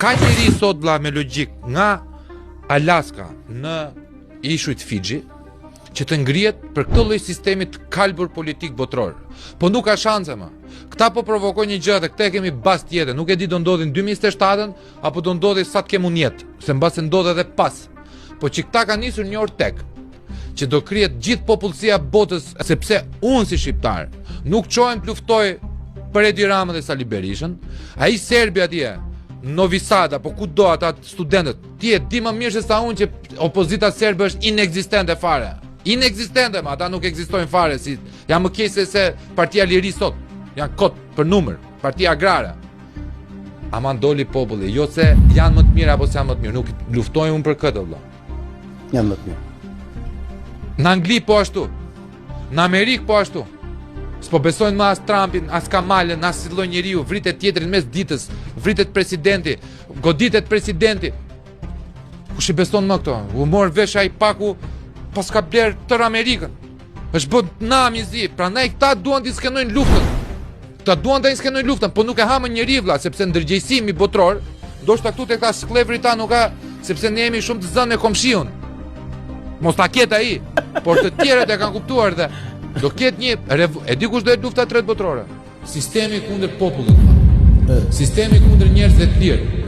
Ka njëri sot vlla me logjik nga Alaska në ishujt Fiji që të ngrihet për këtë lloj sistemi të kalbur politik botror. Po nuk ka shanse më. Këta po provokojnë një gjë dhe këta kemi bas tjetër. Nuk e di do ndodhin 2027 apo do ndodhi sa të kemun jetë, se mbas se ndodhe edhe pas. Po që këta kanë nisur një orë tek që do krihet gjithë popullsia botës, sepse unë si shqiptar nuk çohem të luftoj për Edi Ramën dhe Sali Berishën. Ai serbi atje, Novi Sad apo ku do ata studentët, ti e di më mirë se sa unë që opozita serbe është inekzistente fare. Inekzistente, ma ata nuk ekzistojnë fare, si janë më keq se Partia Liri sot. Janë kot për numër, Partia Agrare. Ama ndoli populli, jo se janë më të mirë apo se janë më të mirë, nuk luftojnë unë për këtë vëlla. Janë më të mirë. Në Angli po ashtu. Në Amerikë po ashtu. S'po besojnë më as Trumpin, as Kamalën, as si lloj njeriu, vritet tjetrin mes ditës, vritet presidenti, goditet presidenti. Kush i beson më këto? U mor vesh ai paku pas ka bler tër Amerikën. Është bën namizi, prandaj këta duan të skenojnë luftën. Këta duan të skenojnë luftën, po nuk e hamën njeri vlla, sepse ndërgjegjësimi botror, ndoshta këtu tek ta skllevri ta nuk ka, sepse ne jemi shumë të zënë me komshiun. Mos ta ketë ai, por të tjerët e kanë kuptuar dhe do ketë një e di kush do të lufta tretë botrore. Sistemi kundër popullit. Sistemi kundër njerëzve të lirë.